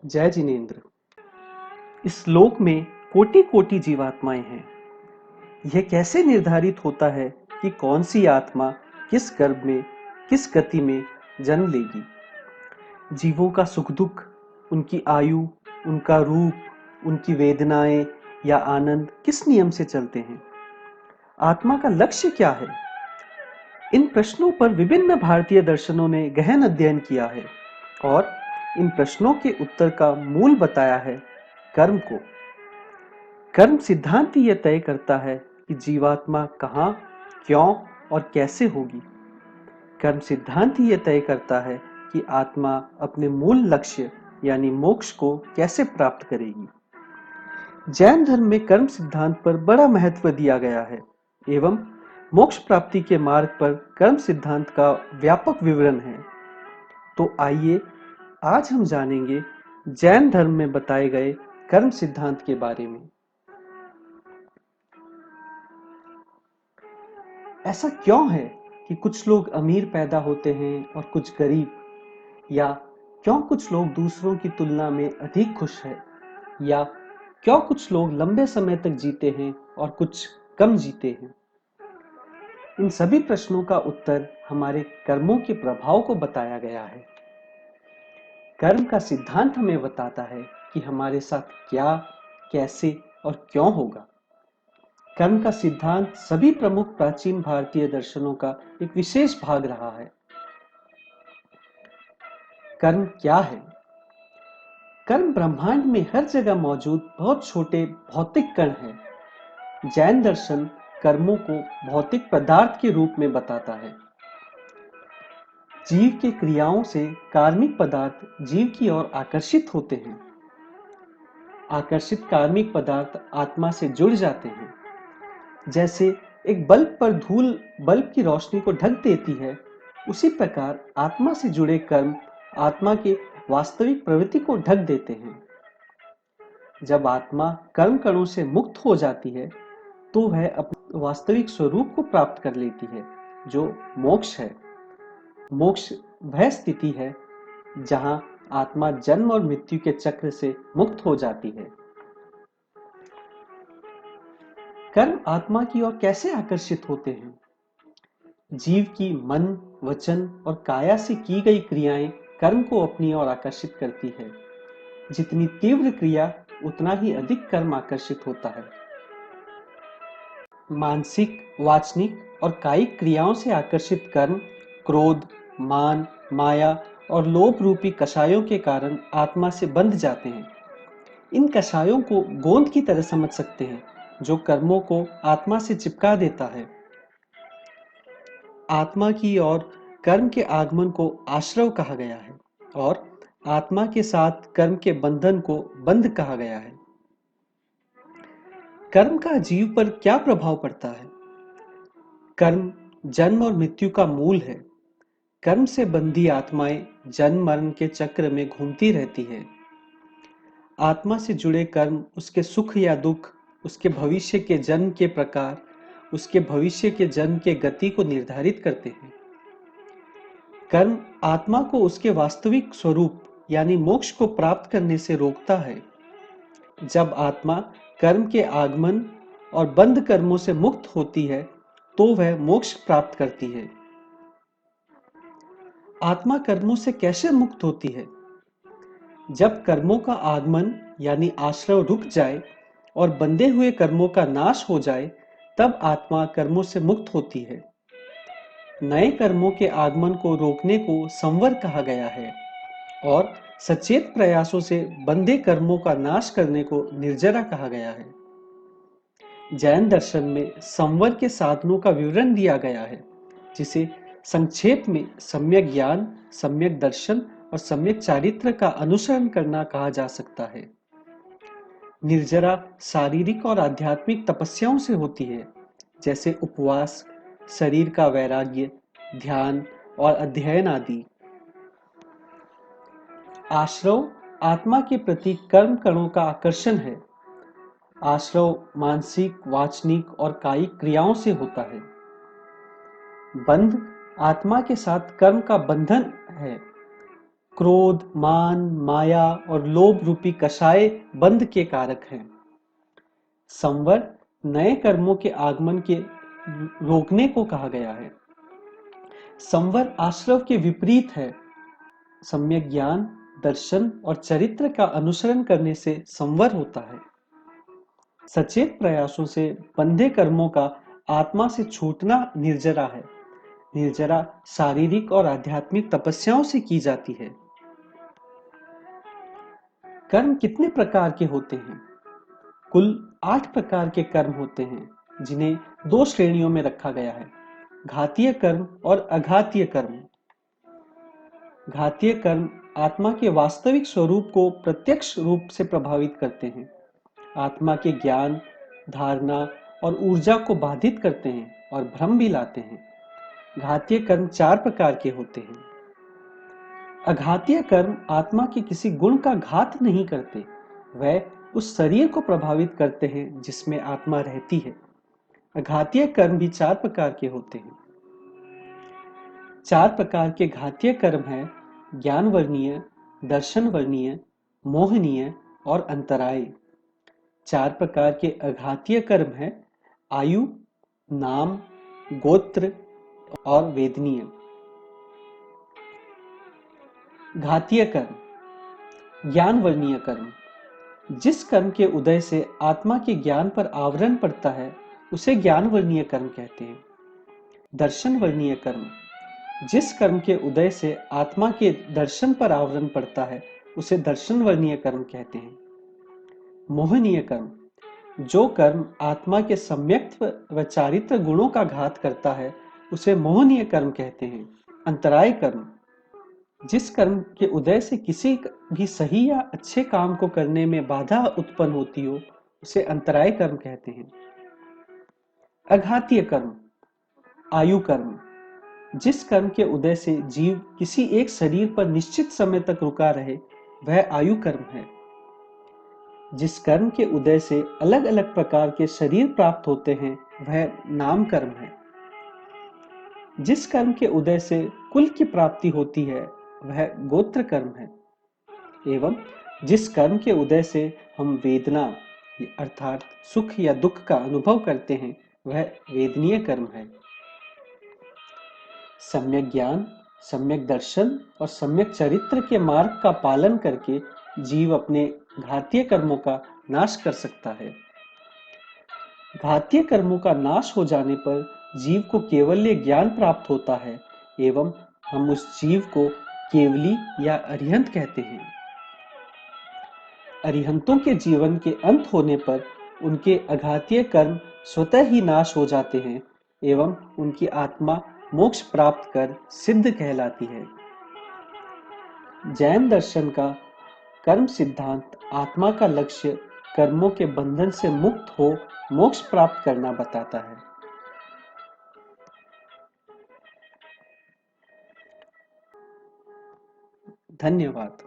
जय जिनेन्द्र। इस लोक में कोटि कोटि जीवात्माएं हैं। यह कैसे निर्धारित होता है कि कौन सी आत्मा किस गर्भ में किस गति में जन्म लेगी? जीवों का सुख दुख, उनकी आयु, उनका रूप, उनकी वेदनाएं या आनंद किस नियम से चलते हैं? आत्मा का लक्ष्य क्या है? इन प्रश्नों पर विभिन्न भारतीय दर्शनों ने गहन अध्ययन किया है और इन प्रश्नों के उत्तर का मूल बताया है कर्म को। कर्म सिद्धांत यह तय करता है कि जीवात्मा कहाँ, क्यों और कैसे होगी। कर्म सिद्धांत यह तय करता है कि आत्मा अपने मूल लक्ष्य यानी मोक्ष को कैसे प्राप्त करेगी। जैन धर्म में कर्म सिद्धांत पर बड़ा महत्व दिया गया है एवं मोक्ष प्राप्ति के मार्ग पर कर्म सिद्धांत का व्यापक विवरण है। तो आइए आज हम जानेंगे जैन धर्म में बताए गए कर्म सिद्धांत के बारे में। ऐसा क्यों है कि कुछ लोग अमीर पैदा होते हैं और कुछ गरीब, या क्यों कुछ लोग दूसरों की तुलना में अधिक खुश हैं, या क्यों कुछ लोग लंबे समय तक जीते हैं और कुछ कम जीते हैं? इन सभी प्रश्नों का उत्तर हमारे कर्मों के प्रभाव को बताया गया है। कर्म का सिद्धांत हमें बताता है कि हमारे साथ क्या, कैसे और क्यों होगा। कर्म का सिद्धांत सभी प्रमुख प्राचीन भारतीय दर्शनों का एक विशेष भाग रहा है। कर्म क्या है? कर्म ब्रह्मांड में हर जगह मौजूद बहुत छोटे भौतिक कण हैं। जैन दर्शन कर्मों को भौतिक पदार्थ के रूप में बताता है। जीव के क्रियाओं से कार्मिक पदार्थ जीव की ओर आकर्षित होते हैं। आकर्षित कार्मिक पदार्थ आत्मा से जुड़ जाते हैं। जैसे एक बल्ब पर धूल बल्ब की रोशनी को ढक देती है, उसी प्रकार आत्मा से जुड़े कर्म आत्मा के वास्तविक प्रवृत्ति को ढक देते हैं। जब आत्मा कर्म कणों से मुक्त हो जाती है तो वह अपने वास्तविक स्वरूप को प्राप्त कर लेती है, जो मोक्ष है। मोक्ष वह स्थिति है जहां आत्मा जन्म और मृत्यु के चक्र से मुक्त हो जाती है। कर्म आत्मा की ओर कैसे आकर्षित होते हैं? जीव की मन, वचन और काया से की गई क्रियाएं कर्म को अपनी ओर आकर्षित करती है। जितनी तीव्र क्रिया उतना ही अधिक कर्म आकर्षित होता है। मानसिक, वाचनिक और कायिक क्रियाओं से आकर्षित कर्म क्रोध, मान, माया और लोभ रूपी कषायों के कारण आत्मा से बंध जाते हैं। इन कषायों को गोंद की तरह समझ सकते हैं, जो कर्मों को आत्मा से चिपका देता है। आत्मा की ओर कर्म के आगमन को आश्रव कहा गया है और आत्मा के साथ कर्म के बंधन को बंध कहा गया है। कर्म का जीव पर क्या प्रभाव पड़ता है? कर्म जन्म और मृत्यु का मूल है। कर्म से बंधी आत्माएं जन्म मरण के चक्र में घूमती रहती है। आत्मा से जुड़े कर्म उसके सुख या दुख, उसके भविष्य के जन्म के प्रकार, उसके भविष्य के जन्म के गति को निर्धारित करते हैं। कर्म आत्मा को उसके वास्तविक स्वरूप यानी मोक्ष को प्राप्त करने से रोकता है। जब आत्मा कर्म के आगमन और बंध कर्मों से मुक्त होती है तो वह मोक्ष प्राप्त करती है। आत्मा कर्मों से कैसे मुक्त होती है? जब कर्मों का आगमन यानी आश्रव रुक जाए और बंधे हुए कर्मों का नाश हो जाए, तब आत्मा कर्मों से मुक्त होती है। नए कर्मों के आगमन को रोकने को संवर कहा गया है और सचेत प्रयासों से बंधे कर्मों का नाश करने को निर्जरा कहा गया है। जैन दर्शन में संवर के साधनों का विवरण दिया गया है, जिसे संक्षेप में सम्यक ज्ञान, सम्यक दर्शन और सम्यक चारित्र का अनुसरण करना कहा जा सकता है। निर्जरा शारीरिक और आध्यात्मिक तपस्याओं से होती है, जैसे उपवास, शरीर का वैराग्य, ध्यान और अध्ययन आदि। आश्रव आत्मा के प्रति कर्म कणों का आकर्षण है। आश्रव मानसिक, वाचनिक और कायिक क्रियाओं से होता है। बंध आत्मा के साथ कर्म का बंधन है। क्रोध, मान, माया और लोभ रूपी कषाय बंध के कारक हैं। संवर नए कर्मों के आगमन के रोकने को कहा गया है। संवर आश्रव के विपरीत है। सम्यक ज्ञान, दर्शन और चरित्र का अनुसरण करने से संवर होता है। सचेत प्रयासों से बंधे कर्मों का आत्मा से छूटना निर्जरा है। निर्जरा शारीरिक और आध्यात्मिक तपस्याओं से की जाती है। कर्म कितने प्रकार के होते हैं? कुल 8 प्रकार के कर्म होते हैं, जिन्हें 2 श्रेणियों में रखा गया है: घातीय कर्म और अघातीय कर्म। घातीय कर्म आत्मा के वास्तविक स्वरूप को प्रत्यक्ष रूप से प्रभावित करते हैं। आत्मा के ज्ञान, धारणा और ऊर्जा को बाधित करते हैं और भ्रम भी लाते हैं। घातीय कर्म 4 प्रकार के होते हैं। अघातीय कर्म आत्मा के किसी गुण का घात नहीं करते, वह उस शरीर को प्रभावित करते हैं जिसमें आत्मा रहती है। अघातीय कर्म भी 4 प्रकार के होते हैं। 4 प्रकार के घातीय कर्म हैं: ज्ञान वर्णीय, दर्शन वर्णीय, मोहनीय और अंतराय। 4 प्रकार के अघातीय कर्म हैं: आयु, नाम, गोत्र और वेदनीय। घातीय कर्म। ज्ञान वर्णीय कर्म। जिस कर्म के उदय से आत्मा के ज्ञान पर आवरण पड़ता है, उसे ज्ञान वर्णीय कर्म कहते हैं। दर्शन वर्णीय कर्म। जिस कर्म के उदय से आत्मा के दर्शन पर आवरण पड़ता है, उसे दर्शन वर्णीय कर्म कहते हैं। मोहनीय कर्म। जो कर्म आत्मा के सम्यक्त्व व चारित्र गुणों का घात करता है, उसे मोहनीय कर्म कहते हैं। अंतराय कर्म। जिस कर्म के उदय से किसी भी सही या अच्छे काम को करने में बाधा उत्पन्न होती हो, उसे अंतराय कर्म कहते हैं। अघातीय कर्म। आयु कर्म। जिस कर्म के उदय से जीव किसी एक शरीर पर निश्चित समय तक रुका रहे, वह आयु कर्म है। जिस कर्म के उदय से अलग अलग प्रकार के शरीर प्राप्त होते हैं, वह नाम कर्म है। जिस कर्म के उदय से कुल की प्राप्ति होती है, वह गोत्र कर्म है। एवं जिस कर्म के उदय से हम वेदना अर्थात सुख या दुख का अनुभव करते हैं, वह वेदनीय कर्म है। सम्यक ज्ञान, सम्यक दर्शन और सम्यक चरित्र के मार्ग का पालन करके जीव अपने घातीय कर्मों का नाश कर सकता है। घातीय कर्मों का नाश हो जाने पर जीव को केवल्य ज्ञान प्राप्त होता है एवं हम उस जीव को केवली या अरिहंत कहते हैं। अरिहंतों के जीवन के अंत होने पर उनके अघातीय कर्म स्वतः ही नाश हो जाते हैं एवं उनकी आत्मा मोक्ष प्राप्त कर सिद्ध कहलाती है। जैन दर्शन का कर्म सिद्धांत आत्मा का लक्ष्य कर्मों के बंधन से मुक्त हो मोक्ष प्राप्त करना बताता है। धन्यवाद।